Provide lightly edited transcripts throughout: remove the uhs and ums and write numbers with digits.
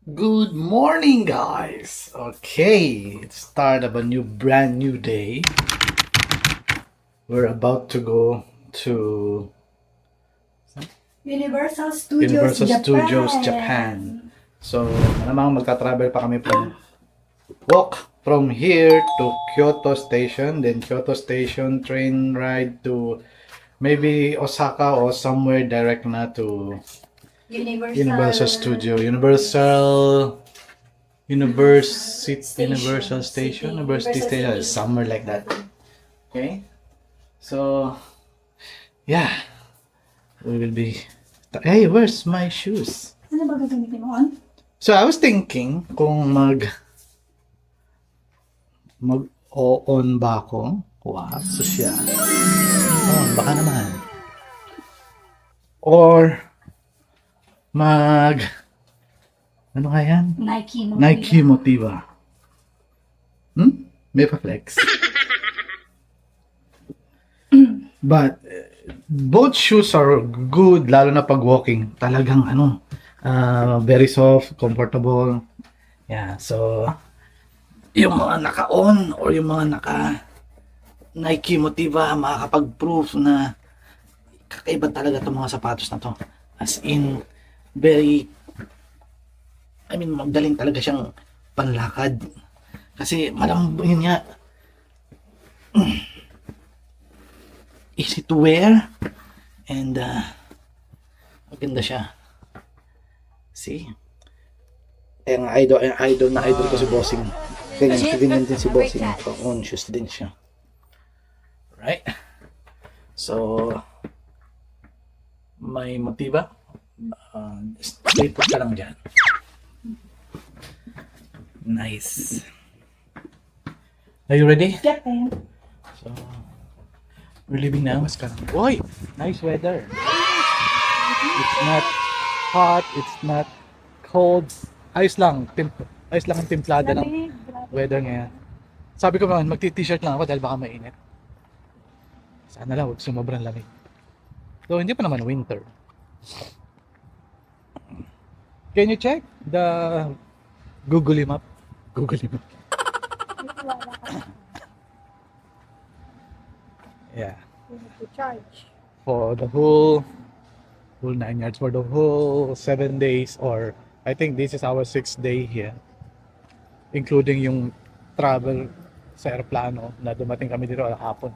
Good morning, guys. Okay, it's start of a brand new day. We're about to go to Universal Studios Universal Japan. Studios Japan. So, malamang magta-travel pa kami walk from here to Kyoto Station, then Kyoto Station train ride to maybe Osaka or somewhere direct na to Universal Studio, Universal Station, University Station, somewhere like that. Okay, so yeah, we will be. Hey, where's my shoes? Ano ba gagamitin mo on? So I was thinking kung mag-on ba ako? Wow, so siya. Oh, baka naman. Or ano nga yan? Nike Motiva. May pa-flex. But both shoes are good, lalo na pag walking. Talagang very soft, comfortable. Yeah, so yung mga naka-on or yung mga naka-Nike Motiva, makakapag-proof na kakaiba talaga itong mga sapatos na to. As in, magaling talaga siyang panlakad. Kasi yun nga, easy to wear, and maganda siya. See? Ang idol ko si Bossing. Ganyan din si Bossing. Conscious din siya. Right? So, may Motiva. Stay put ka lang dyan. Nice. Are you ready? Yep. So, we're leaving now. Boy, nice weather. It's not hot, it's not cold. Ayos lang ang timplada ng weather ngayon. Sabi ko naman, magti-t-shirt lang ako dahil baka mainit. Sana lang, huwag sumobrang lamig. So, hindi pa naman winter. Can you check the Google map? Yeah. To charge. For the whole 9 yards, for the whole 7 days, or I think this is our 6th day here, including yung travel sa aeroplano na dumating kami dito hapon.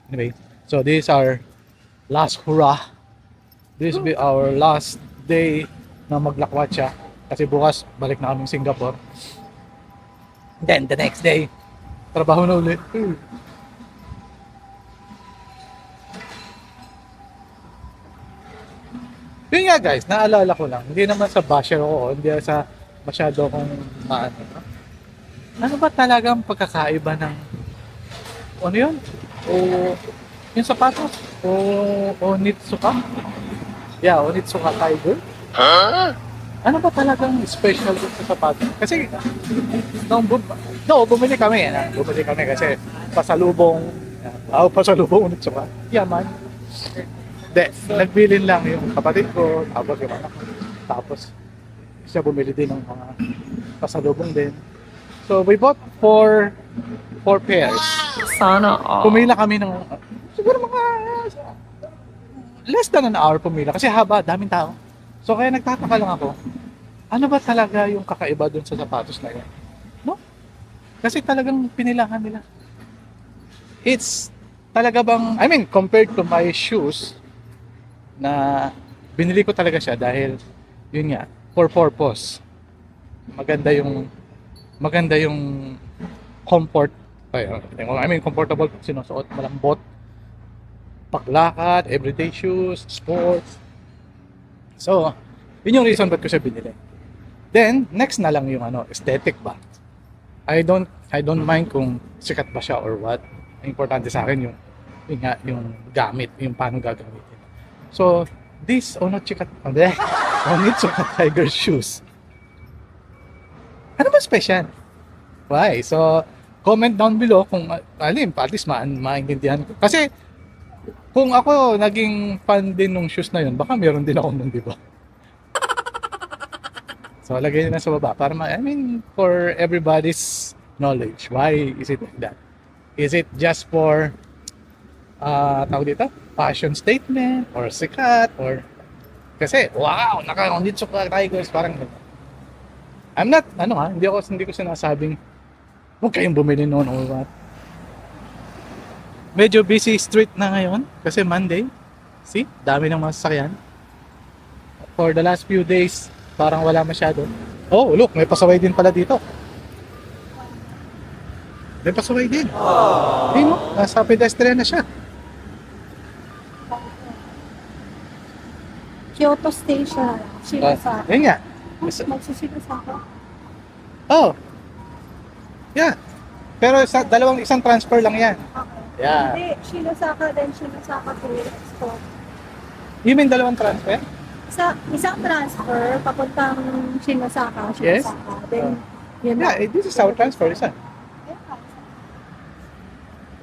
Anyway, so this is our last hurrah. This will be our last day na maglakwatsa kasi bukas balik na kami Singapore. Then the next day, trabaho na ulit. Yun nga guys, naalala ko lang, hindi naman sa basher ako, hindi sa masyado akong maano. Ano ba talagang pagkakaiba ng ano yun? O yung sapatos? O Onitsuka? Yeah, Onitsuka Tiger. Ano ba talagang special dun sa sapatos? Kasi bumili kami. Kasi pasalubong Onitsuka. Yaman. Nagbilin lang yung kapatid ko, tapos yung anak ko. Tapos siya bumili din ng mga pasalubong din. So we bought four pairs. Sana all. Pumila kami ng siguro mga less than an hour pumila kasi haba, daming tao. So kaya nagtataka lang ako, ano ba talaga yung kakaiba dun sa sapatos na yun? No? Kasi talagang pinilahan nila. It's talaga bang, compared to my shoes, na binili ko talaga siya dahil yun nga, for purpose. Maganda yung comfort. Comfortable sinusuot, malambot, paglakad, everyday shoes, sports. So, yun yung reason ba't ko siya binili. Then, next na lang yung aesthetic ba. I don't mind kung sikat ba siya or what. Ang importante sa akin yung gamit, yung paano gagamitin. So, this Onitsuka Tiger shoes. Ano ba special? Why? So, comment down below kung at least maintindihan ko. Kasi, kung ako naging fan din ng shoes na yun, baka meron din ako nun, di ba? So, lagay nyo na sa baba para I mean, for everybody's knowledge. Why is it like that? Is it just for, tawag dito? Fashion statement or sikat or kasi, wow, naka-Onitsu ka Tigers, parang ganun. I'm not, hindi ko sinasabing huwag kayong bumili noon or what. Medyo busy street na ngayon kasi Monday. See, dami ng mga sasakyan. For the last few days, parang wala masyado. Oh, look, may pasaway din pala dito. May pasaway din. Ayun, no? Nasa pedestrian na siya. Kyoto Station. Shinosaka. Yan nga. Magsisinasaka. Oh. Yeah. Pero isang transfer lang yan. Okay. Yeah. Hindi, Shinosaka then Shinosaka to Expo. You mean dalawang transfer? Isang transfer, papuntang Shinosaka. Yes. Then, yun Yeah, lang. this is our transfer, isa. Yeah,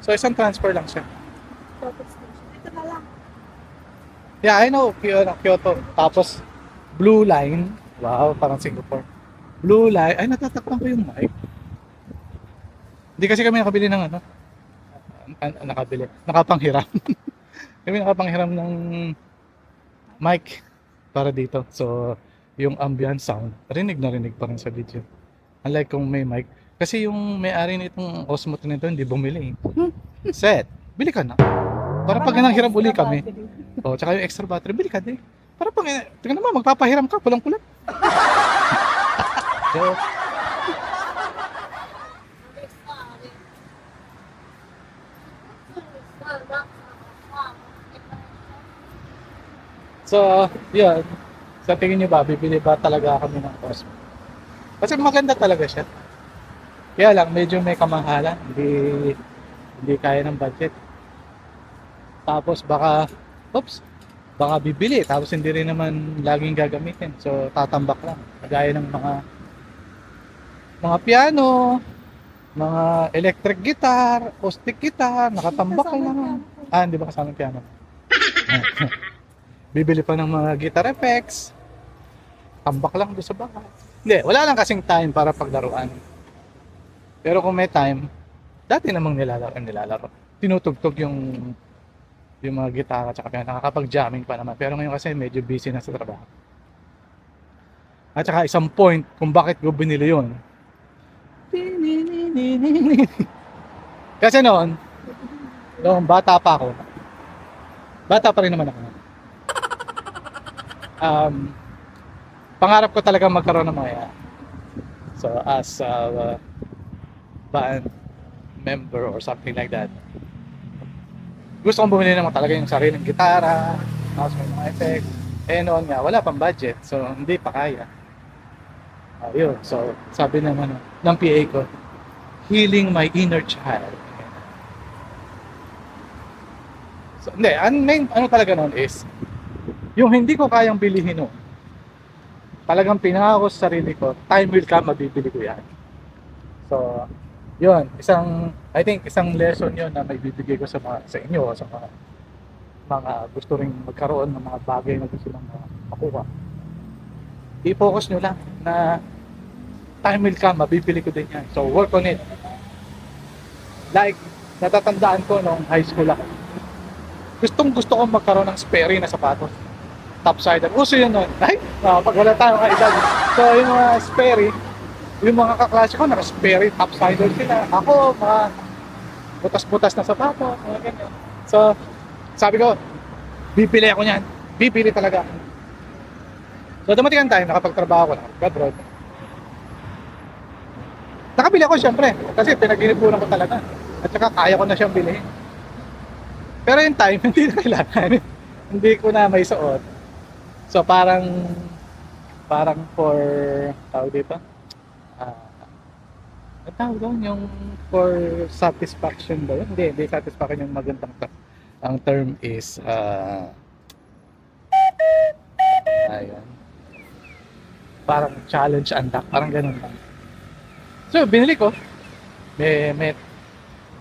So isang transfer lang siya. Kyoto Station. Ito na lang. Yeah, I know, Kyoto. Tapos, Blue Line. Wow, parang Singapore. Blue Line. Ay, natatakpan ko yung mic. Hindi kasi kami nakabili ng nakapanghiram. Kami nakapanghiram ng mic para dito. So, yung ambient sound, rinig na rinig pa rin sa video. Unlike kung may mic. Kasi yung may-ari nitong Osmo nito, hindi bumili. Set, bili ka na. Para pag nanghiram uli kami. Oh, tsaka yung extra battery, bili ka din. Para pag, tingnan naman, magpapahiram ka, kulang-kulang. So, yun. Sa tingin niyo ba, bibili ba talaga kami ng Osmo? Kasi maganda talaga siya. Kaya lang, medyo may kamahalan. Hindi kaya ng budget. Tapos baka bibili. Tapos hindi rin naman laging gagamitin. So, tatambak lang. Kagaya ng mga piano, mga electric guitar, acoustic guitar, nakatambak lang. Hindi ba kasama yung piano? Bibili pa ng mga guitar effects. Tambak lang doon sa bahay. Hindi, wala lang kasing time para paglaruan. Pero kung may time, dati namang nilalaro. Tinutugtog yung mga gitara at piano. Nakakapag-jamming pa naman. Pero ngayon kasi medyo busy na sa trabaho. At saka isang point kung bakit ko binili yun. Kasi noon bata pa ako. Bata pa rin naman ako. Pangarap ko talaga magkaroon ng mga yan. So as a band member or something like that, gusto kong bumili naman talaga yung sariling gitara, tapos may mga effects. Noon nga, wala pang budget, so hindi pa kaya. Yun, so sabi naman ng PA ko, healing my inner child. So hindi, ano talaga noon is, yung hindi ko kayang bilihin noon, talagang pinangako sa sarili ko, time will come, mabibili ko yan. So, yun, I think isang lesson yun na may bibigay ko sa inyo, sa mga gusto ring magkaroon ng mga bagay na gusto lang makuha. I-focus nyo lang na time will come, mabibili ko din yan. So, work on it. Like, natatandaan ko nung high school ako. Gusto ko magkaroon ng Sperry na sapatos. Topsider. Uso yun nun. Pag wala tayong kaedad. So, yung mga Sperry, yung mga kaklase ko, naka-Sperry, topsider sila. Ako, mga butas-butas na sapatos, mga ganyan. So, sabi ko, bibili ako niyan. Bibili talaga. So, dumating ang time, nakapagtrabaho ko, nakapag-abroad. Nakabili ako syempre, kasi pinag-inipunan ko talaga. At saka kaya ko na siyang bilhin. Pero yung time, hindi na kailangan. Hindi ko na may suot. So parang for, tawag dito, tawag doon, yung for satisfaction ba yun? Hindi satisfaction yung magandang term. Ang term is, ayun, parang challenge unlock, parang ganun lang. So binili ko, may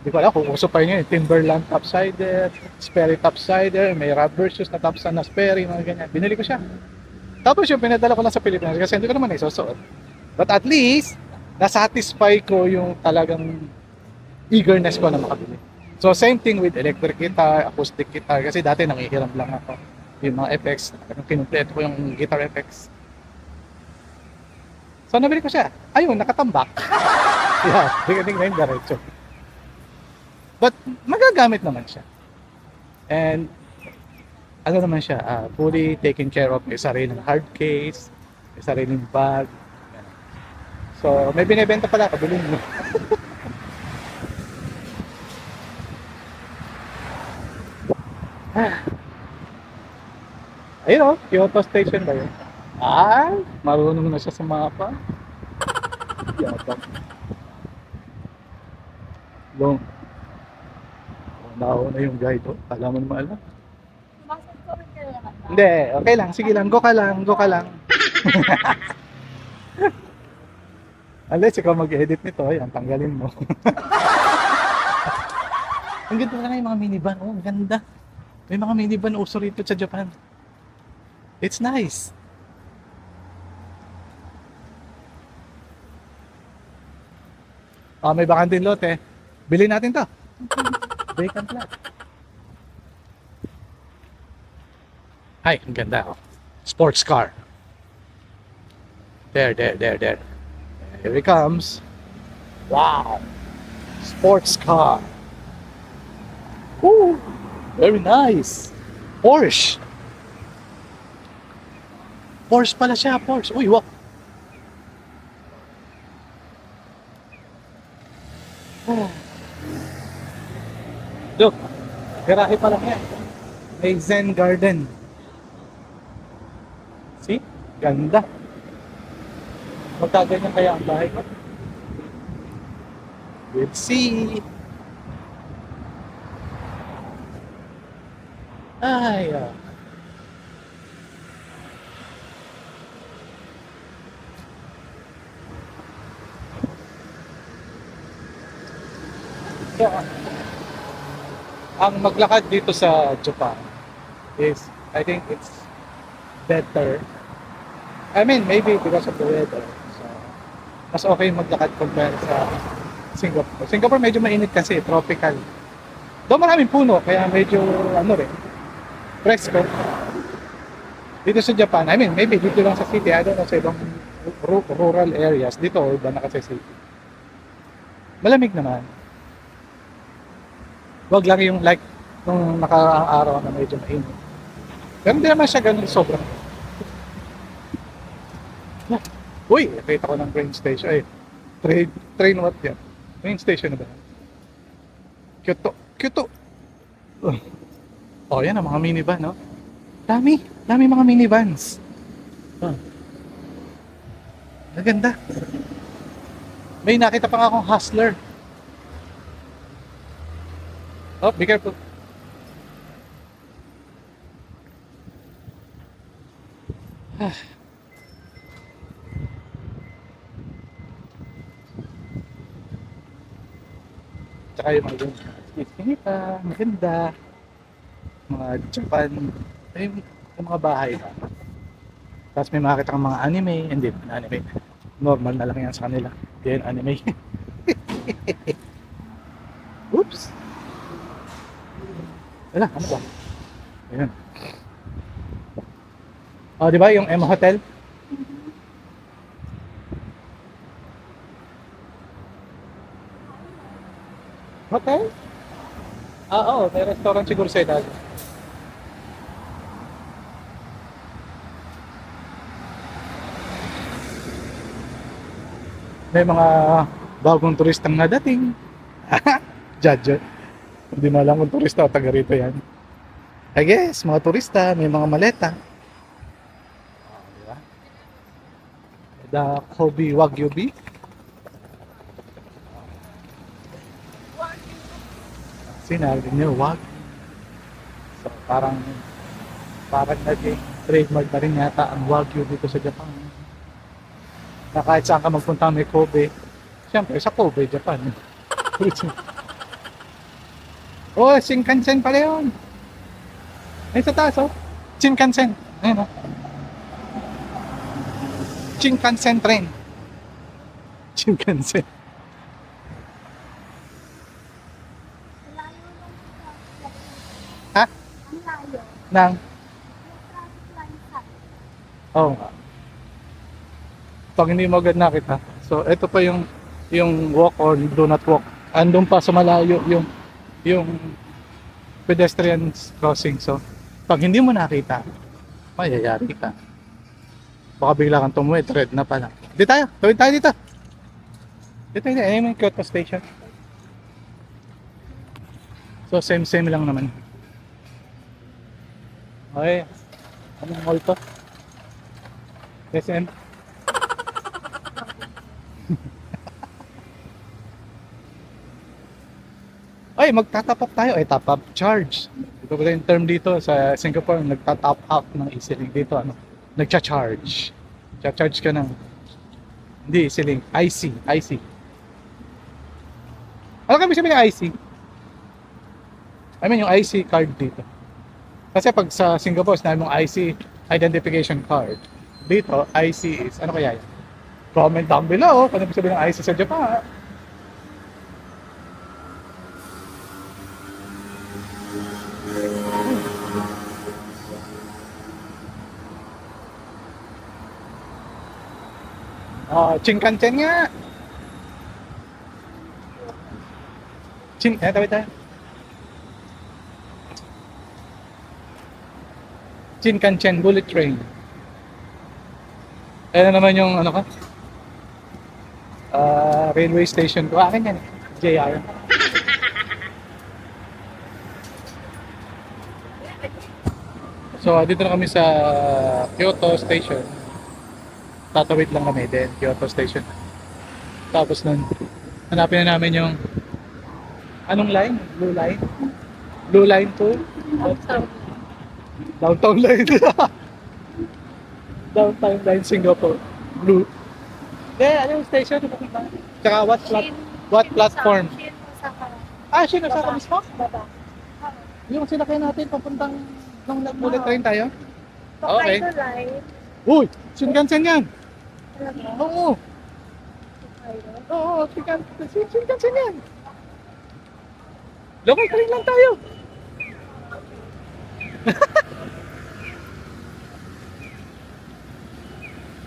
di ko alam kung uso pa yun, Timberland topsider, Sperry topsider, may rubber shoes na topsider na Sperry, mga ganyan. Binili ko siya. Tapos yung pinadala ko lang sa Pilipinas kasi hindi ko naman isusuot. But at least, nasatisfy ko yung talagang eagerness ko na makabili. So same thing with electric guitar, acoustic guitar, kasi dati nangihiram lang ako. Yung mga effects, kinumpleto ko yung guitar effects. So nabili ko siya. Ayun, nakatambak. Yeah, tingnan na yung diretso. But magagamit naman siya. And ano naman siya, fully taken care of. May sariling hard case, may sariling bag. Yan. So may binibenta pala, kabilin mo. Ayun o, Kyoto Station ba yun? Ay, marunong na siya sa mapa. Yata. Long. Nauna yung guide, oh. Kala mo naman alam. Pumasok ko rin kayo naman. Hindi, okay lang. Sige lang, go ka lang, go ka lang. Unless ikaw mag-edit nito, ayan, tanggalin mo. Ang ganda na yung mga minivan, oh, ang ganda. May mga minivan uso rito sa Japan. It's nice. May bakanting lote. Bilhin natin to. Vacant lot. Ay, ang ganda. Oh. Sports car. There. Here it comes. Wow. Sports car. Ooh, very nice. Porsche. Porsche pala siya, Porsche. Uy, wow. Oh. Look, garahe pa lang yan. May Zen Garden. See? Ganda. Magkaganyan kaya ang bahay ko. We'll see. Ay, So, ang maglakad dito sa Japan is, I think it's better. I mean, maybe because of the weather. So, mas okay maglakad compare sa Singapore. Singapore medyo mainit kasi, tropical. Doon maraming puno, kaya medyo, ano rin, fresco. Dito sa Japan, I mean, maybe dito lang sa city, I don't know, sa ibang rural areas. Dito, urban na kasi city. Malamig naman. Wag lang yung like nung nakaraang araw na medyo mainit. Pero hindi naman siya ganun sobrang. Uy, nakita ko ng train station. Ay, train what yan? Train station na ba? Kyoto. Oh, yan ang mga minivan, no? Dami mga minivans. Maganda. May nakita pa nga akong hustler. Oh, be careful. Tsaka yung mga yung iskinita, maganda. Mga Japan, yung mga bahay na. Tapos may makita kang mga anime, hindi anime. Normal na lang yan sa kanila. Hindi yan anime. Oops! Wala, ano ba? Ayan. Oh, di ba yung M Hotel? Hotel? Oo, may restaurant siguro sa ilalim. May mga bagong turistang nadating. Judge. Hindi mo alam kung turista o taga rito yan. I guess, mga turista, may mga maleta. Diba? The Kobe Wagyu beef. Sinabi niyo, wag. So, parang naging trademark na rin yata ang Wagyu dito sa Japan. Na kahit saan ka magpunta may Kobe. Siyempre, sa Kobe, Japan. Oh, Shinkansen pala yun. Ay, sa taas, oh. Shinkansen. Ayun, oh. Shinkansen train. Shinkansen. Ang layo lang sa Ha? Ang layo. Nang? Yung traffic light sa. Oo nga. Pag hindi mo agad nakita. So, ito pa yung walk or do not walk. Andun pa sa malayo yung pedestrian crossing. So, pag hindi mo nakita, mayayari ka. Baka bigla kang tumuwid, red na pala. Di tayo, tawid tayo dito. Dito, dito. Ayun yung Kyoto Station. So, same lang naman. Okay. Anong mall to? SM? Ay, magta-top up tayo. Ay, top up charge. Ito pala yung term dito sa Singapore, nagta-top up ng EasyLink dito. Ano? Nagcha-charge. Cha-charge ka ng hindi EasyLink, IC. Ano kami sabihin ng IC? I mean yung IC card dito. Kasi pag sa Singapore, sinabi mong IC identification card. Dito, IC is, ano kaya yan? Comment down below kung ano ibig sabihin ng IC sa Japan. Shinkansen nga. Tawid tayo. Shinkansen bullet train. Ayan na naman yung ano ka? Railway station ko. Akin yan eh. JR. So, dito na kami sa Kyoto Station. Tatawid lang kami din, Kyoto Station. Tapos nun, hanapin na namin yung anong line? Blue line? Blue line to? Downtown line. Downtown line Singapore. Blue. Ano yung station? Tsaka what platform? Shin Osaka. Shin Osaka mismo? Baba. Yung sinakay natin papuntang nung nag-bullet train tayo? Okay. Hokkaido line. Uy! Shinkansen yan! Alam mo? Oo! Hokkaido. Oo, Shinkansen yan! Local train lang tayo!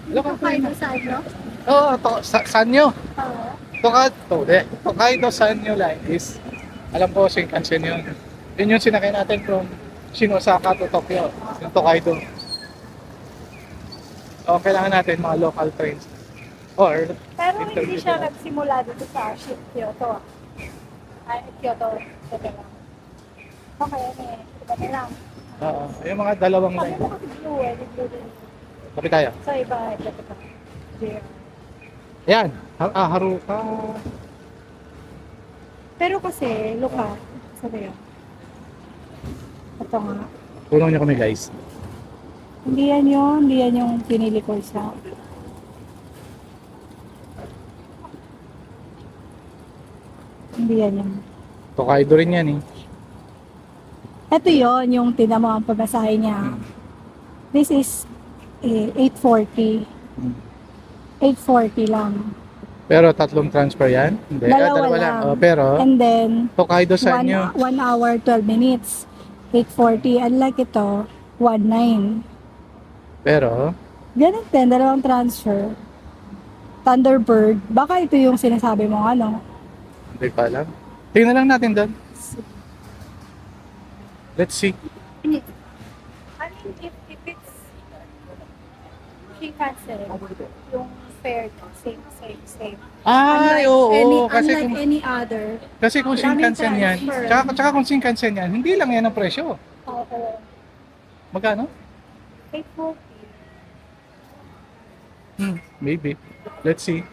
Local train Hokkaido lang. saan, no? Oo, Sanyo! Oo. Tokaido Sanyo line is, alam ko Shinkansen yun. Yun yung sinakay natin from Shin Osaka to Tokyo, yung Tokaido. O, kailangan natin mga local trains. Or, Pero hindi interview siya nila. nagsimula dito sa Kyoto. Ay, Kyoto. Kyoto lang. Okay, iba na lang. Oo, yung mga dalawang Sabi line. mo kasi blue eh, di blue din. Kapit tayo. Sa iba, ito pa. JR. Yan, Haruka. Pero kasi, look ha, sabi yun. Ito nga. Tulong niyo kami guys. Hindi yan yun, hindi yan yung pinili ko isa. Hindi yan yun. Tokaido rin yan eh. Ito yun, yung tinamo ang pagkasahe niya. This is 840. 840 lang. Pero tatlong transfer yan? Hindi, Dalawa lang. Oh, pero, And then, Tokaido sa inyo. 1 hour, 12 minutes. 840. Unlike ito, 19. Pero, Ganun din, dalawang transfer. Thunderbird. Baka ito yung sinasabi mo, ano? hindi pa alam. Tingnan lang natin doon. Let's see. I mean, if it's Shinkansen, yung fare, same. Ay, oo, kasi unlike kung, any other. kasi kung Daming Shinkansen yan, transfer. tsaka kung Shinkansen yan, hindi lang yan ang presyo. Oo. Magkano? 840. Maybe. Let's see.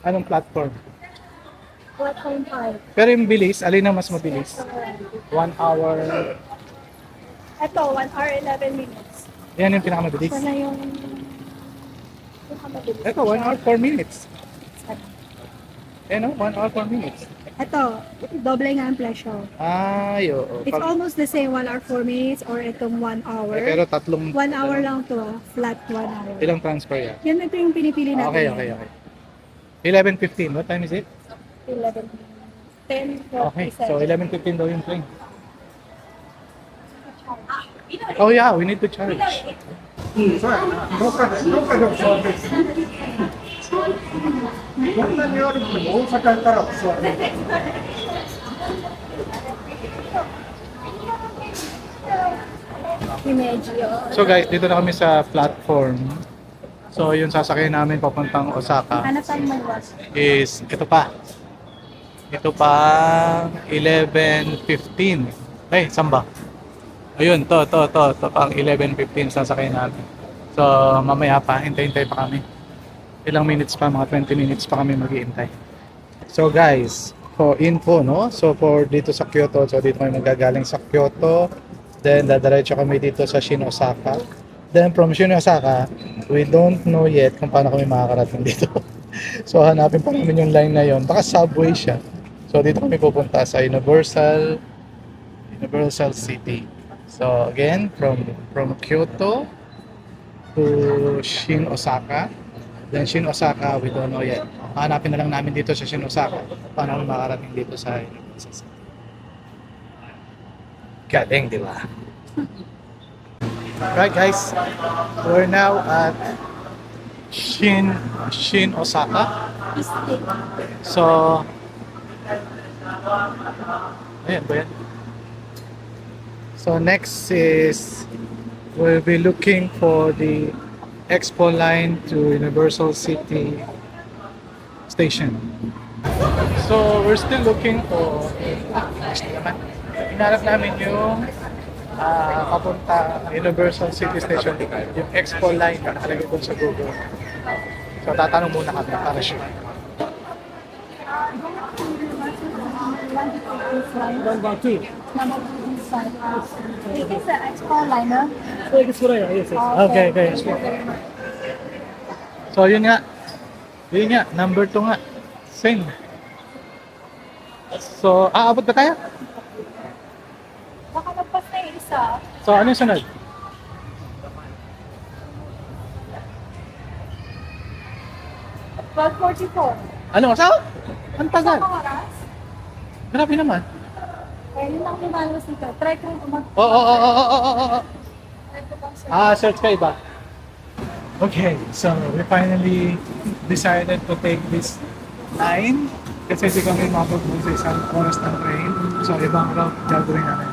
Anong platform? 4.5. Pero yung bilis, alin ang mas mabilis? 1 hour. Ito, 1 hour 11 minutes. Yan yung pinakamabilis. Ito na yung pinakamabilis. Ito, 1 hour 4 minutes. Eh no, 1 hour 4 minutes. Ito, doble nga ang presyo. Ay, oo. It's almost the same 1 hour 4 minutes or itong 1 hour. pero tatlong... 1 hour lang to, flat 1 hour. Ilang transfer yan? Yan ito yung pinipili natin. Okay. 11:15. What time is it? 11, 10, 47. Okay, so 11:15 daw yung plane. Oh yeah, we need to charge. こんなにあるって大阪から座る。 Medyo. So guys, dito na kami sa platform. So yung sasakyan namin papuntang Osaka Hanap tayo maluwas. is ito pa. Ito pa 11:15. Ay, saan ba? Ayun, to pang 11:15 sasakyan namin. So mamaya pa, hintay-hintay pa kami. Ilang minutes pa, mga 20 minutes pa kami maghihintay. So guys, for info, no? So for dito sa Kyoto, so dito kami magagaling sa Kyoto. Then dadiretso kami dito sa Shin Osaka. Then from Shin Osaka, we don't know yet kung paano kami makakarating dito. So hanapin pa namin yung line na yon. Baka subway siya. So dito kami pupunta sa Universal City. So again, from Kyoto to Shin Osaka. Then Shin Osaka, we don't know yet. Hanapin na lang namin dito sa Shin Osaka paano kami makarating dito sa Universal City. Galing, di ba? Right guys, we're now at Shin Osaka. So, ayan ba yan? So next is, we'll be looking for the Expo line to Universal City Station. So we're still looking for, hinarap namin yung papunta Universal City Station, yung Expo line na nakalagay doon sa Google. So tatanong muna kami para sure. Number 2. This is the expo liner. Yes. Okay. So yun nga, number 2 nga. Same. So, aabot ba tayo? Baka magpas na yung isa. So ano yung sunod? Ano? So? Ang tagal. Isang oras? Grabe naman. Kaya yun lang lumalas dito. Try ko rin Oo. Search ka iba. Okay, so we finally decided to take this line kasi di kami mapagbuo sa isang oras ng train. So ibang route gagawin namin.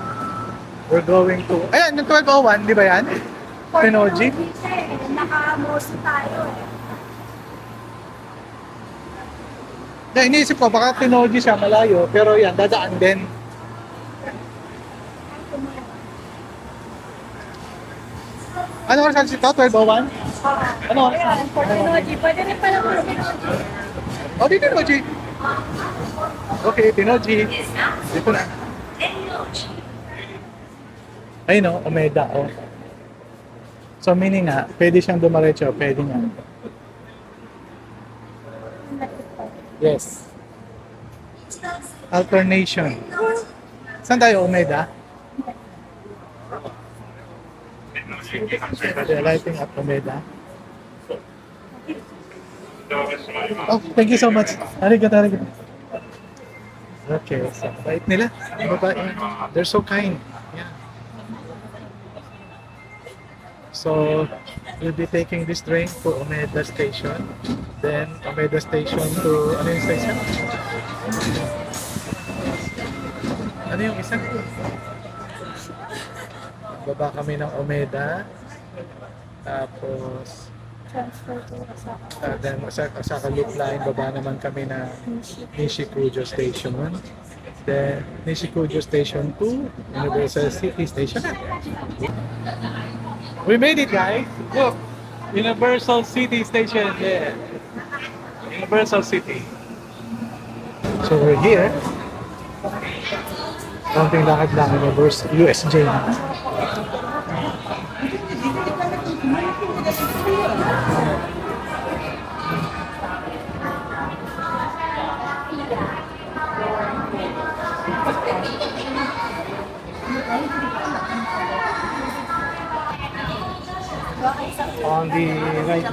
We're going to... Ayan, yung 12:01, di ba yan? Tenoji? Naka-morse tayo eh. Iniisip ko, baka Tenoji siya malayo, pero yan, dadaan din. Ano oras ito? 12:01? Ano oras? Ayan, for Tenoji. Pwede rin pala mo Tenoji. Oh, di Tenoji. Okay, Tenoji. Dito na. Ayun o, Omeda o. So meaning nga, pwede siyang dumaretso, pwede nga. Yes. Alternation. Saan tayo, Omeda? They're lighting at Omeda. Oh, thank you so much. Arigato. Okay, so bait nila. Babae. They're so kind. Yeah. So, we'll be taking this train to Omeda Station. Then, Omeda Station to... Ano yung station? Ano yung isa? Baba kami ng Omeda. Tapos... Transfer to Osaka. then Osaka Loop Line, baba naman kami na Nishikujo Station. Then Nishikujo Station to Universal City Station. We made it, guys! Look! Universal City Station there. Universal City. So we're here. Konting lakad lang Universal USJ. On the right.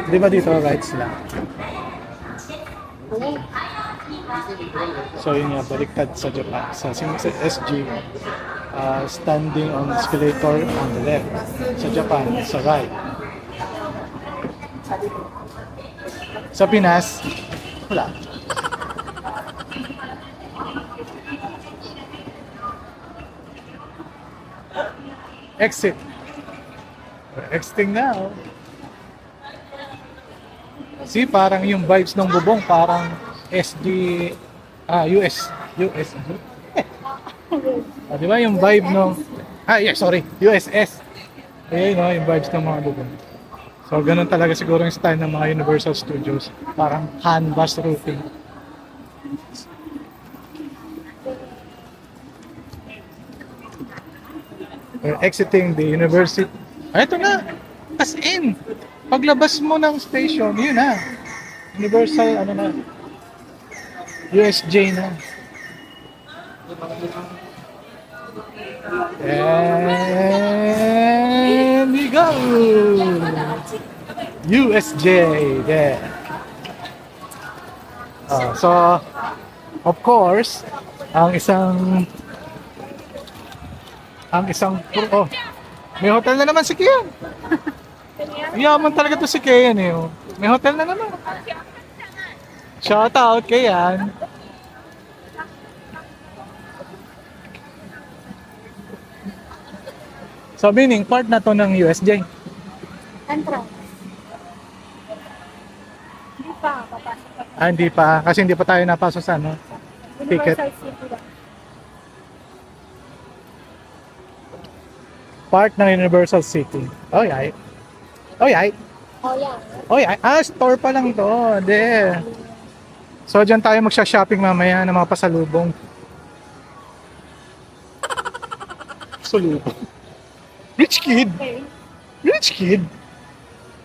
Di ba dito right sila? So yun nga, baliktad sa Japan. Sa SG, standing on escalator on the left. Sa Japan, sa right. Sa Pinas, wala. Exit. Exiting na, oh. See, parang yung vibes ng bubong, parang SD, USG. Di ba yung vibe ng, sorry, USS. Ayun, no, yung vibes ng mga bubong. So, ganun talaga siguro yung style ng mga Universal Studios. Parang canvas roofing. We're exiting the university. Ito na! As in! Paglabas mo ng station, yun na. Universal, ano na. USJ na. And we go! USJ, there. So, of course, ang isang may hotel na naman si Kian. Yaman talaga to si Kian eh. Oh. May hotel na naman. Shout out Kian. So meaning part na to ng USJ. Entrance. Hindi pa, papasok pa. Hindi pa kasi hindi pa tayo napasok sa ano. Ticket. Universal City lang. Part ng Universal City. Oh, yay. Oh, yay. Oh, yeah. Oh, yay. Store pa lang to. There. So, dyan tayo magsha-shopping mamaya ng mga pasalubong. Pasalubong. Rich kid. Okay. Rich kid.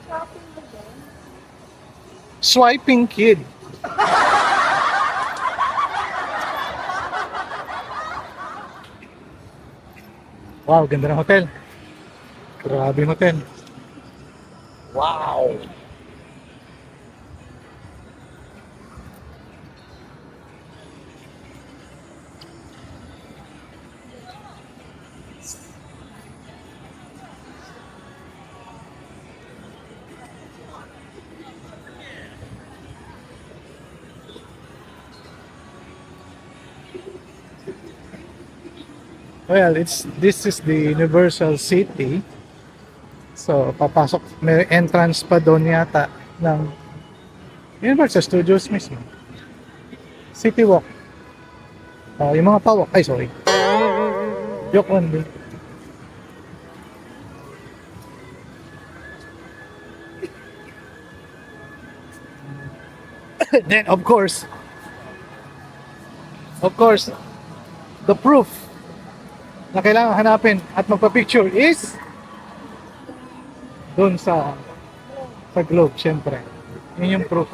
Shopping mo din. Swiping kid. Wow, ganda ng hotel. Grabe yung hotel. Wow! Well, this is the Universal City. So, papasok, may entrance pa doon yata ng Universal Studios mismo. City Walk. Yung mga pawak. Ay, sorry. Joke only. Then, of course, the proof na kailangan hanapin at magpa-picture is doon sa globe, syempre. Yun yung proof.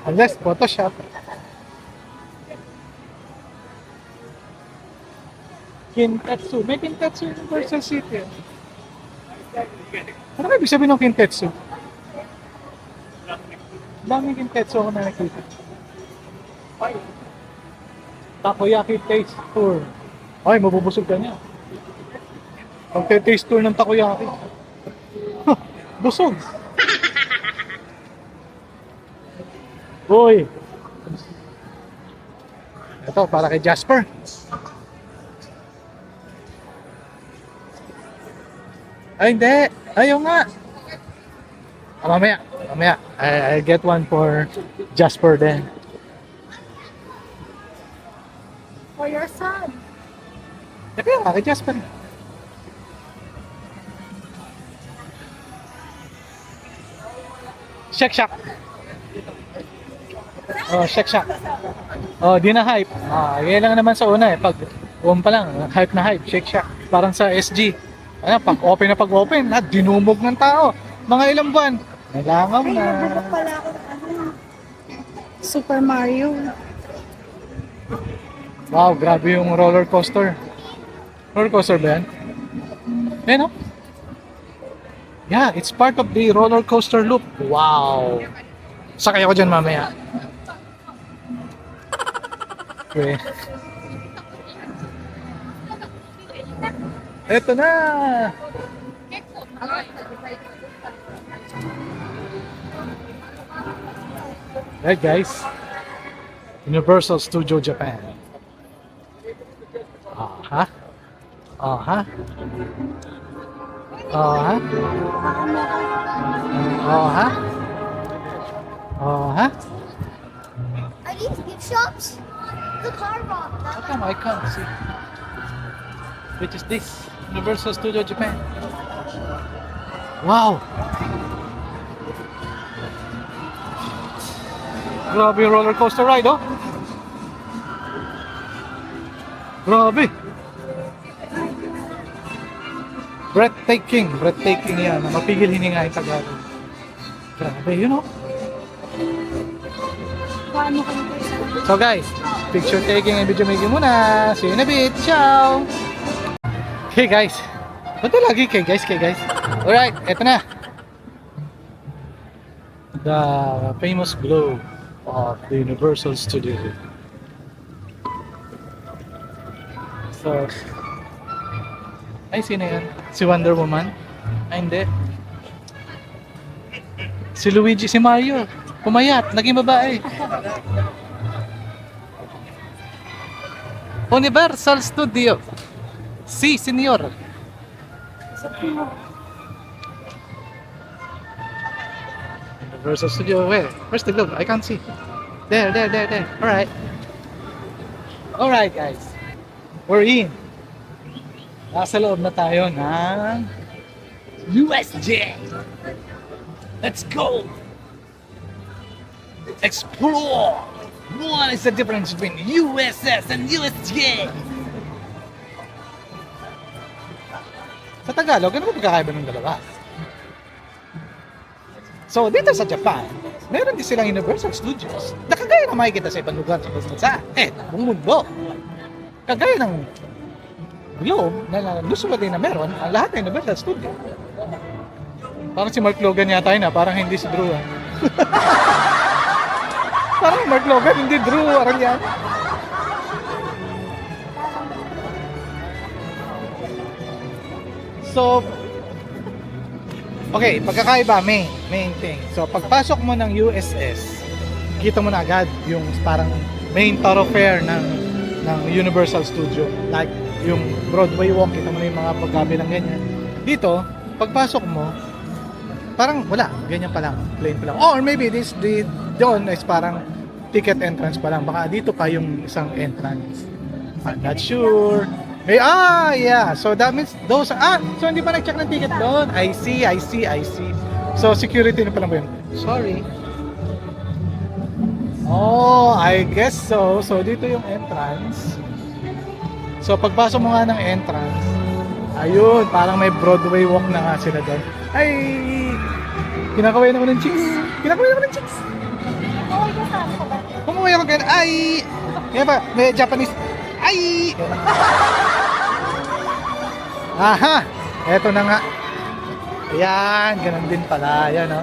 Unless Photoshop. Kintetsu. May Kintetsu Universal City. Ano ba ibig sabihin ng Kintetsu? Daming Kintetsu ako na nakita. Takoyaki Taste Tour. Ay, mabubusog ka niya. Pagte-taste tour ng takoyaki. Busog. Uy. Ito, para kay Jasper. Ay, hindi. Ayaw nga. Mamaya. I'll get one for Jasper then. For your son. Kaya kay Jasper. Shake Shack. Oh, Shake Shack. Oh, di na hype. Yan lang naman sa una eh. Pag pa lang, hype na hype. Shake Shack. Parang sa SG. Pag open na pag open, dinumog ng tao. Mga ilang buwan, May langaw Ay, na. nabulok pala ako ng Super Mario. Wow, grabe yung roller coaster. Roller coaster ba yan? Ayan, no? Yeah, it's part of the roller coaster loop. Wow! Sakay ako dyan mamaya. Okay. Eto na! Right guys, Universal Studio Japan. Aha. Aha. Aha. Aha. Aha. Are these gift shops? The car bomb. How come I can't see? Which is this? Universal Studio Japan. Wow! Grabe yung roller coaster ride, oh! Grabe! Breathtaking! Breathtaking yan. Mapigil hininga yung Tagalog. Grabe, you know? Paano ka nito? So guys, picture taking and video making muna. See you in a bit. Ciao! Okay guys. Ba't lagi kay guys? Alright, eto na. The famous globe of the Universal Studio. So, ay sino yan? Si Wonder Woman? Ay hindi. Si Luigi, si Mario. Pumayat, naging babae. Universal Studio. Si, senyor. Universal Studio, where? Where's the globe? I can't see. There. Alright. Alright guys. We're in. Nasa loob na tayo ng USJ. Let's go! Explore! What is the difference between USS and USJ? Sa Tagalog, ano ba pagkakaiba ng dalawa? So, dito sa Japan, meron din silang Universal Studios na kagaya na makikita sa ibang lugar sa bansa. Buong mundo. Kagaya ng globe na usually din na meron ang lahat ng Universal Studio. Parang si Mark Logan yata yun, parang hindi si Drew. Parang Mark Logan, hindi Drew, parang yan. So, okay, pagkakaiba, main thing. So, pagpasok mo ng USS, kita mo na agad yung parang main thoroughfare ng Universal Studio. Like, yung Broadway walk, kita mo na yung mga pagkabilang ganyan. Dito, pagpasok mo, parang wala, ganyan pa lang, plain pa lang. Or maybe doon is parang ticket entrance pa lang. Baka dito pa yung isang entrance. I'm not sure. Yeah. So that means those so hindi pa nag-check ng ticket doon. I see. So security na pa lang ba yun? Sorry. Oh, I guess so. So dito yung entrance. So pagpasok mo nga ng entrance, ayun, parang may Broadway walk na nga sila doon. Ay! Kinakaway na ko ng chicks. Kumuhay ako ganyan. Ay! Yan pa, may Japanese. Ay! Aha! Eto na nga. Ayan, ganun din pala. Ayan, no?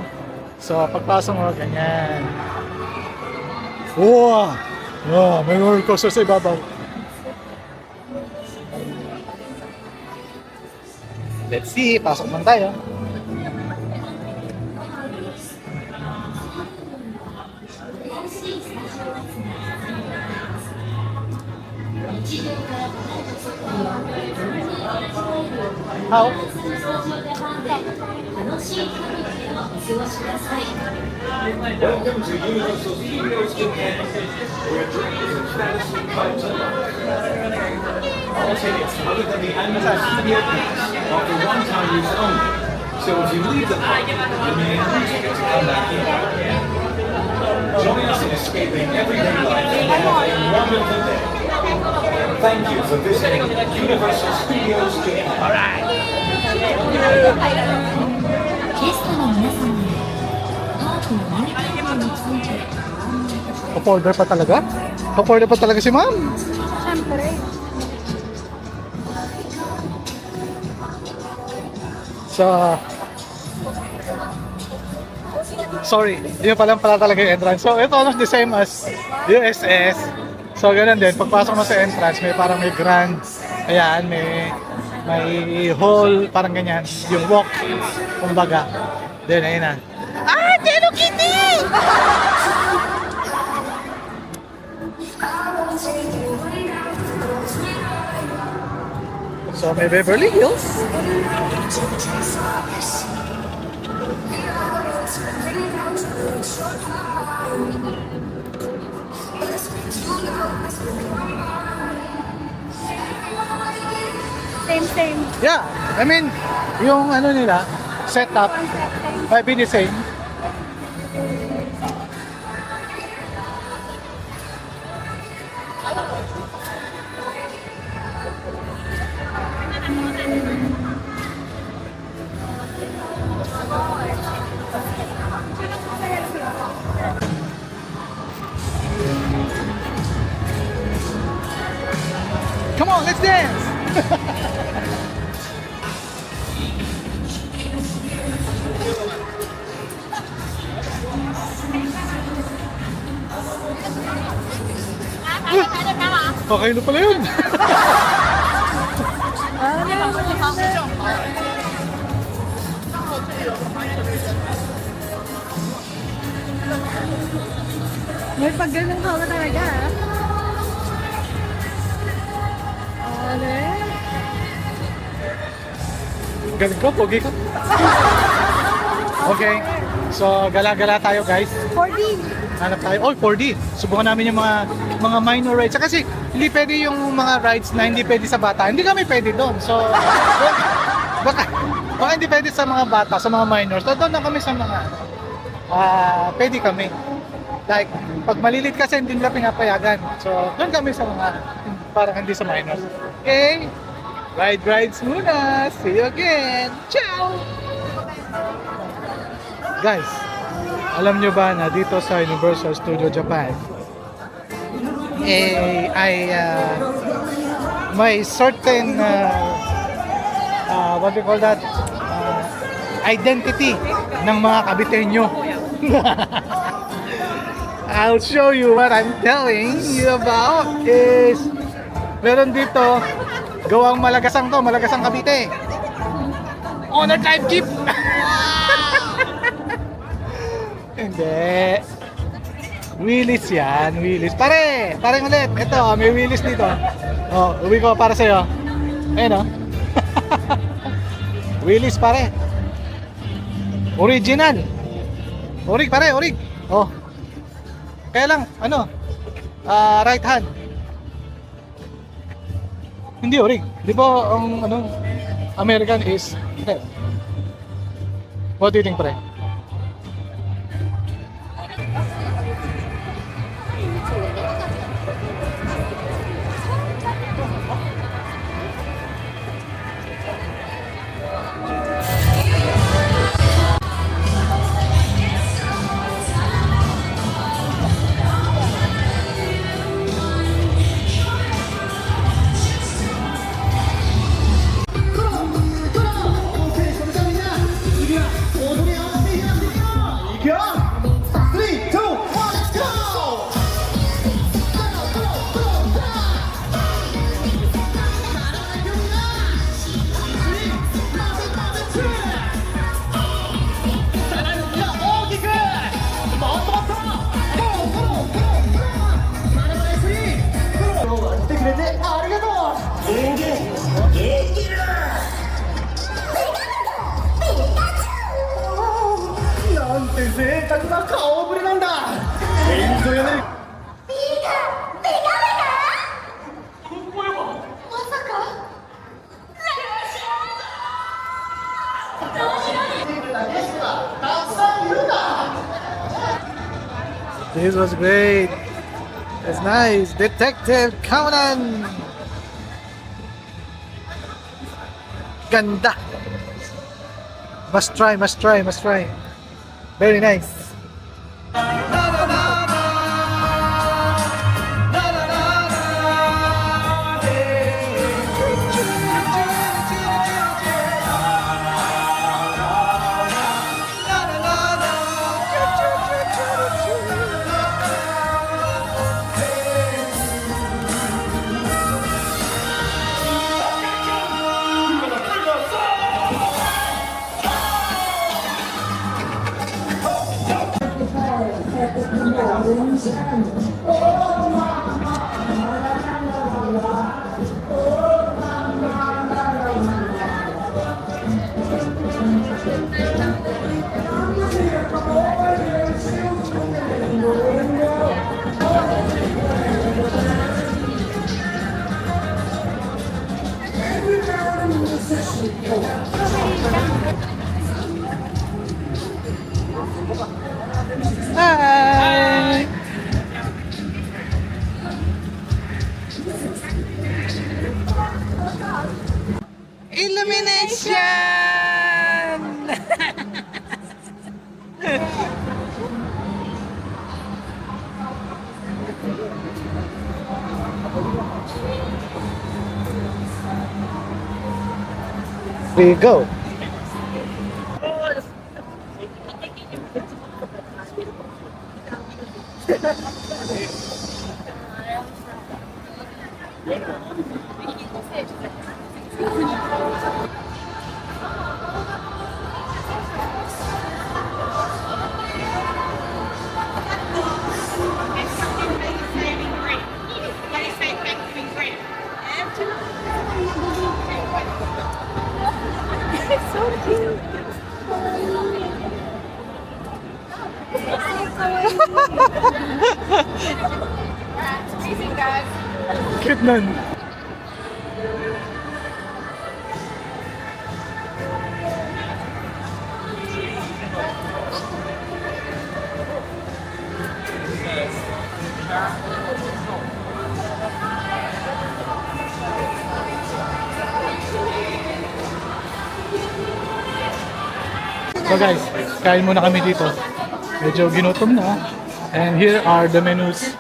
So, pagpasok mo, ganyan. Wow! Oh, may roller coaster sa ibabaw. Let's see, pasok man tayo. How? Welcome to Universal Studios Japan, where dreams and fantasy come to life. All tickets other than the annual studio pass offer one-time use only. So if you leave the park, you may expect to come back in. Join us in escaping everyday life and have a wonderful day. Thank you for visiting Universal Studios Japan. ゲストの皆様へ Top-order pa talaga? Top-order pa talaga si ma'am? Siyempre. So, sorry, yun pala talaga yung entrance. So, ito almost the same as USS. So, ganun din. Pagpasok mo sa entrance, may parang may grand, ayan, may hall, parang ganyan. Yung walk, kumbaga. Then, ayun na. Ah, Hello Kitty! So, may Beverly Hills. Same. Yeah, I mean, yung ano nila, setup, might be the same. Come on, let's dance! Okay na pala yun. May pag ganun ka talaga. Ano eh? Galing ko, pogi ko. Okay, so gala-gala tayo guys. 4D. Hanap tayo. Oh, 4D. Subukan namin yung mga minor rides. Kasi hindi pwede yung mga rides na hindi pwede sa bata. Hindi kami pwede doon. So, baka hindi pwede sa mga bata, sa mga minors. So, doon na kami sa mga pwede kami. Like, pag malilit kasi hindi nila pinapayagan. So, doon kami sa mga parang hindi sa minors. Okay? Rides muna. See you again. Ciao! Guys, alam nyo ba na dito sa Universal Studio Japan, may certain, what do you call that, identity ng mga kabitenyo. I'll show you what I'm telling you about is, meron dito, gawang Malagasang to, Malagasang Cavite. Honor type jeep! Hindi. Willis yan, Willis. Pare ulit. Ito, may Willis dito. Oh, uwi ko para sa'yo. Ayun oh. Willis pare. Original. Orig pare, orig. Oh. Kaya lang, ano? Right hand. Hindi orig. Di ba ang ano, American is hindi. What do you think pare? This was great. It's nice. Detective Conan. Ganda. Must try. Very nice. Hi! Illumination! We go. It's so cute. It's amazing, guys. Cute nun. So guys, kain muna kami dito. Medyo ginutom na. And here are the menus.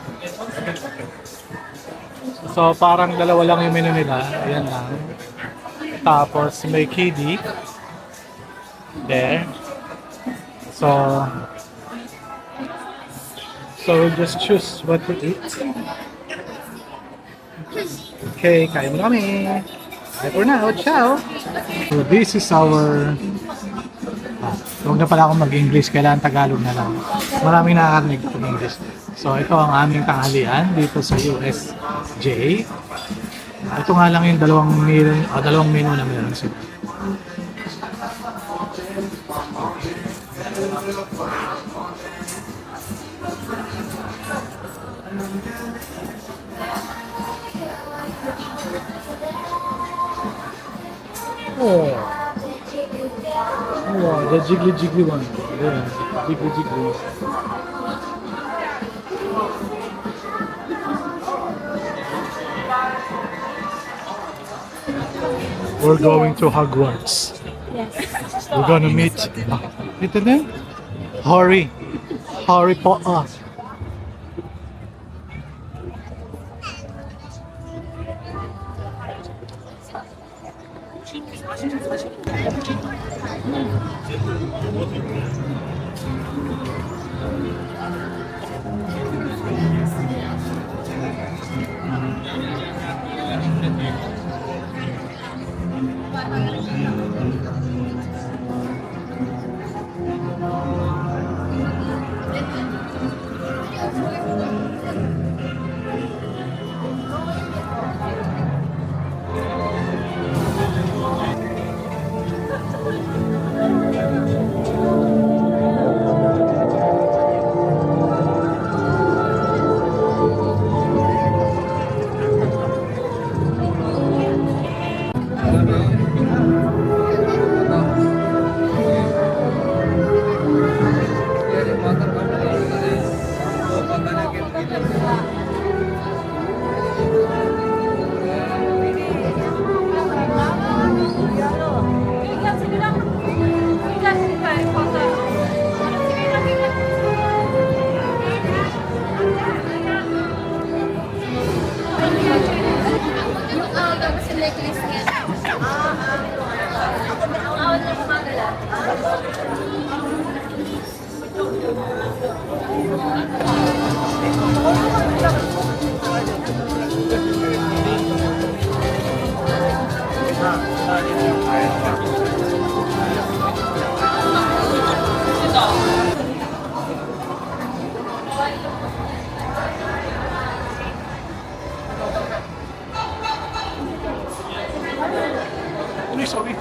So parang dalawa lang yung menu nila. Ayan lang. Tapos may kiddie. There. So we'll just choose what to eat. Okay, kain muna kami. Bye for now. Ciao! So this is our... huwag na pala akong mag-English, kailangan Tagalog na lang. Maraming nakakarinig pag English. So ito ang aming tanghalian dito sa USJ. Ito nga lang yung dalawang menu na meron sila. Oh. Wow, the jiggly jiggly one. Yeah, jiggly jiggly. We're going to Hogwarts. Yes. We're gonna meet. Ito din? Harry Potter. Sorry.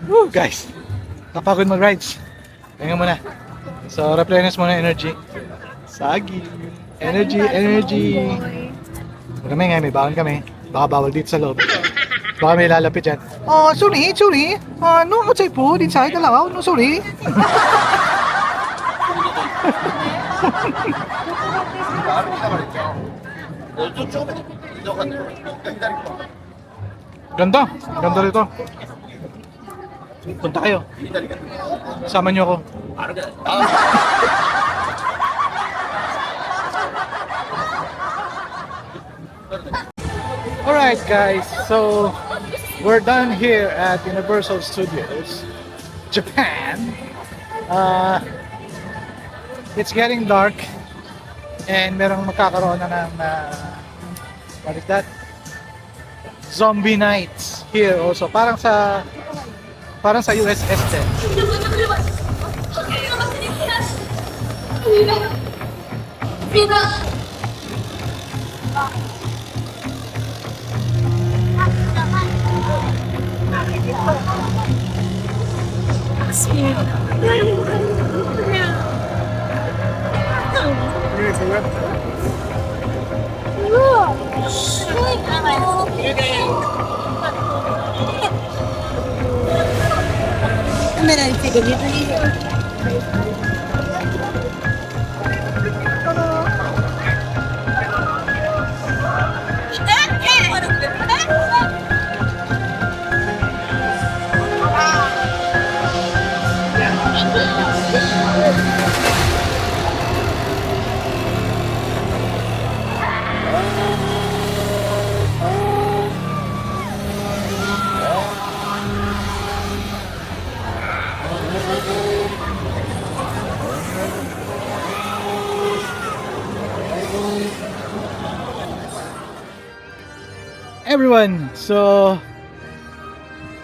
Woo, guys. Napagod mag-rides. Tingnan mo na. So, replenish muna energy. Sagi. Energy. Kami nga, may baon kami. Baka bawal dito sa loob. Baka may lalapit dyan. Oh, sorry. No, outside food. Inside, alaw. No, sorry. Ganda. Ganda rito. Punta kayo. Sama niyo ako. Alright guys, so we're done here at Universal Studios, Japan. It's getting dark and merong magkakaroon na ng what is that? Zombie nights here also. Parang sa USS din. Everyone, so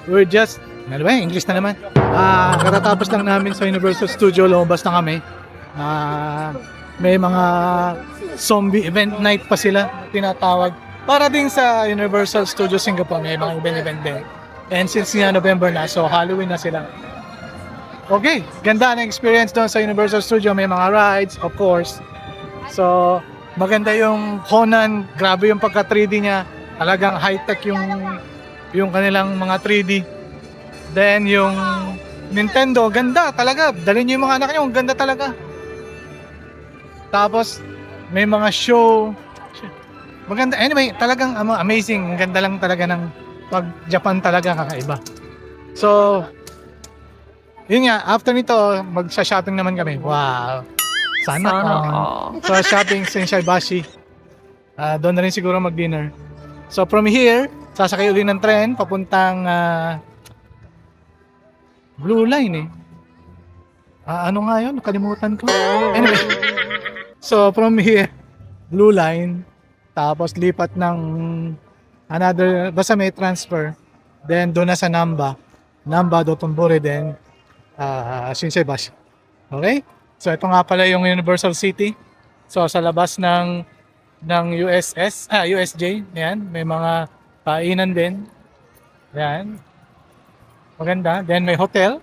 we're just, ano ba, English na naman. Katatapos lang namin sa Universal Studio, lumabas na kami. May mga zombie event night pa sila tinatawag. Para din sa Universal Studio Singapore, may mga event din. And since nga November na, so Halloween na sila. Okay, ganda na experience doon sa Universal Studio. May mga rides, of course. So, maganda yung Conan, grabe yung pagka 3D niya. Talagang high-tech yung kanilang mga 3D. Then yung Nintendo, ganda talaga. Dalhin niyo yung mga anak niyo, ganda talaga. Tapos may mga show. Maganda. Anyway, talagang amazing. Ang ganda lang talaga ng pag Japan talaga, kakaiba. So, yun nga, after nito, magsa-shopping naman kami. Wow. Sana all. So, shopping sa Shibashi. Doon na rin siguro mag-dinner. So from here, sasakay ulit ng tren papuntang Blue Line eh. Ano nga yun? Nakalimutan ko. Anyway, so from here, Blue Line, tapos lipat ng another, basta may transfer, then doon na sa Namba, Dotonbori, then Shinsaibashi. Okay? So ito nga pala yung Universal City. So sa labas ng USJ, yan, may mga painan din. Yan. Maganda. Then may hotel.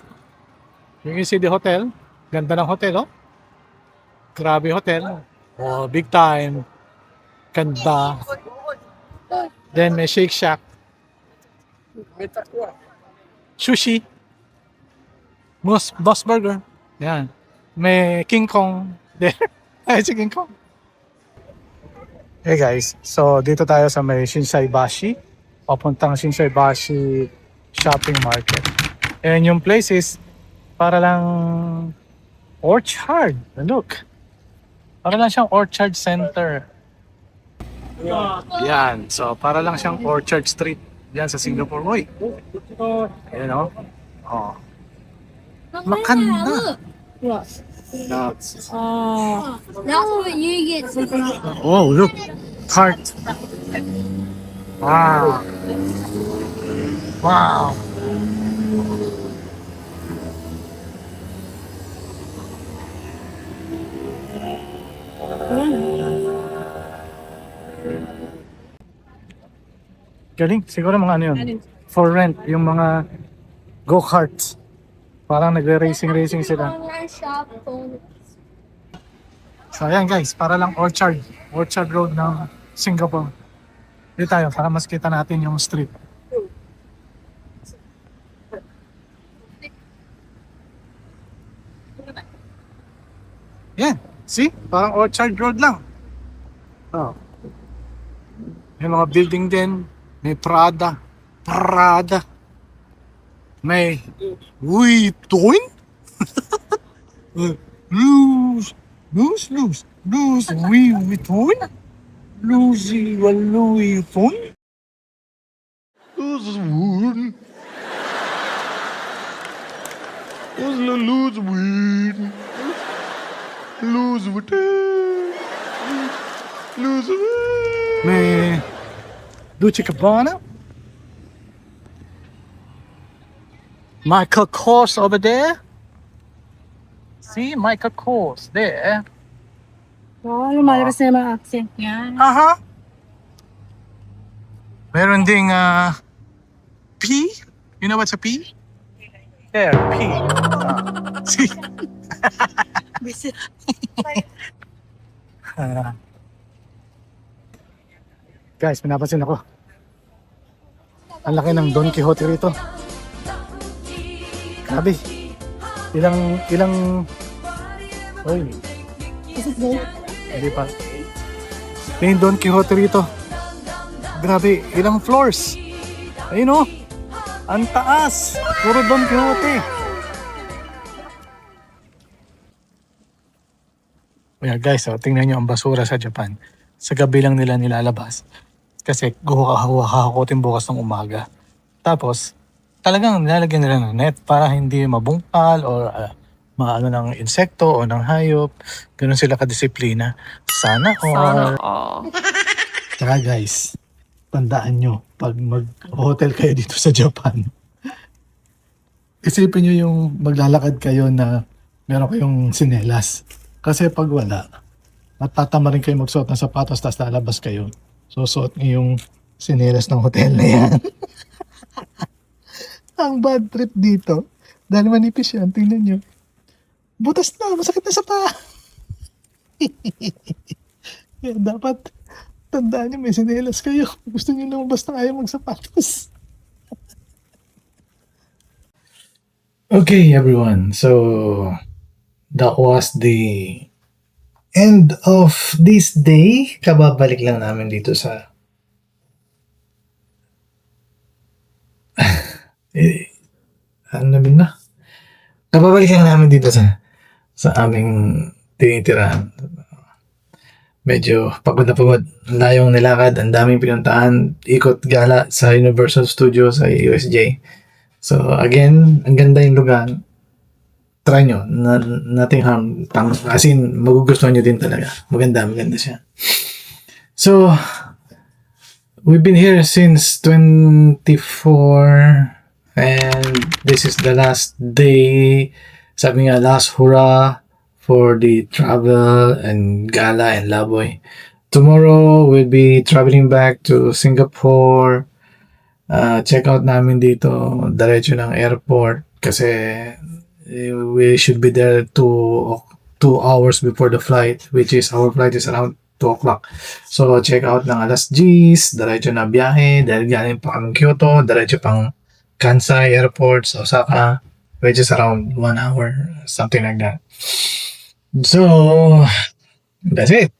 You can see the hotel. Ganda ng hotel, oh. Grabe hotel. Oh, big time. Ganda. Then may Shake Shack. Sushi. Boss Burger. Yan. May King Kong there. Ay, si King Kong. Hey guys, so dito tayo sa may Shinsaibashi. Papuntang Shinsaibashi Shopping Market. And yung place is para lang orchard. Look. Para lang siyang orchard center. Yan. So para lang siyang Orchard Street. Yan sa Singapore. Uy. Ayan o. Oh. Makanda. That's what you get. Oh, look. Cart. Wow. Wow. Galing. Siguro mga ano yun. For rent. Yung mga go-karts. Parang nagre-racing sila. So ayan guys, para lang Orchard Road ng Singapore. Dito tayo para mas kita natin yung street. Yan, see? Parang Orchard Road lang. Oh. May mga building din, may Prada. May Vuitton? Louis Vuitton? Louis Vuitton? May Dolce Gabbana? Michael Kors over there. See, Michael Kors there. wow, lumalabas na yung mga accent yan. Aha. Meron ding P. You know what's a P? There, P. See? Guys, pinapansin ako. Ang laki ng Don Quixote rito. Grabe. Ilang Oy. Is it gold? Hindi pa. Yung Don Quixote rito. Grabe, ilang floors. Ayun oh. Ang taas. Puro Don Quixote. Kaya guys, oh, tingnan nyo ang basura sa Japan. Sa gabi lang nila nilalabas. Kasi hahakotin bukas ng umaga. Tapos, talagang nilalagyan nila ng net para hindi mabungkal or maano ng insekto o ng hayop. Ganun sila kadisiplina. Sana all. Tsaka guys, tandaan nyo, pag mag-hotel kayo dito sa Japan, isipin nyo yung maglalakad kayo na meron kayong sinelas. Kasi pag wala, matatama rin kayo magsuot ng sapatos tapos lalabas kayo. So, suot nyo yung sinelas ng hotel na yan. Ang bad trip dito, dahil manipis yan, tingnan nyo. Butas na, masakit na sa paa. Kaya dapat, tandaan nyo, may sinelas kayo. Gusto nyo lumabas na ayaw magsapatos. Okay, everyone. So, that was the end of this day. Kababalik lang namin dito sa ano na? Kababalik lang namin dito sa aming tinitirahan. Medyo pagod na pagod. Layong nilakad, ang daming pinuntahan, ikot gala sa Universal Studios sa USJ. So again, ang ganda yung lugar. Try nyo, nothing harm. As in, magugustuhan nyo din talaga. Maganda siya. So, we've been here since 24 and this is the last day. Sabi nga, last hurrah for the travel and gala and laboy. Tomorrow, we'll be traveling back to Singapore. check out namin dito diretso ng airport kasi we should be there 2 hours before the flight, which is our flight is around 2 o'clock. So check out ng alas 10, diretso na biyahe dahil galing pa kami Kyoto, diretso pang Kansai Airport sa Osaka, which is around 1 hour, something like that. So that's it.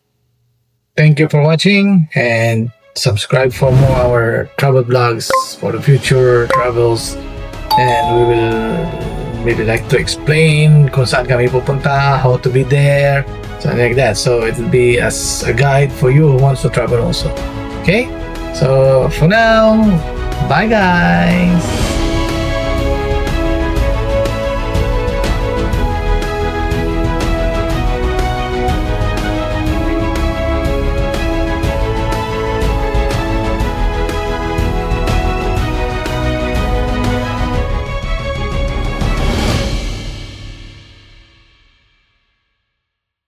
Thank you for watching and subscribe for more our travel vlogs for the future travels, and we will maybe like to explain kung saan kami pupunta, how to be there, something like that. So it will be as a guide for you who wants to travel also. Okay? So for now, bye guys!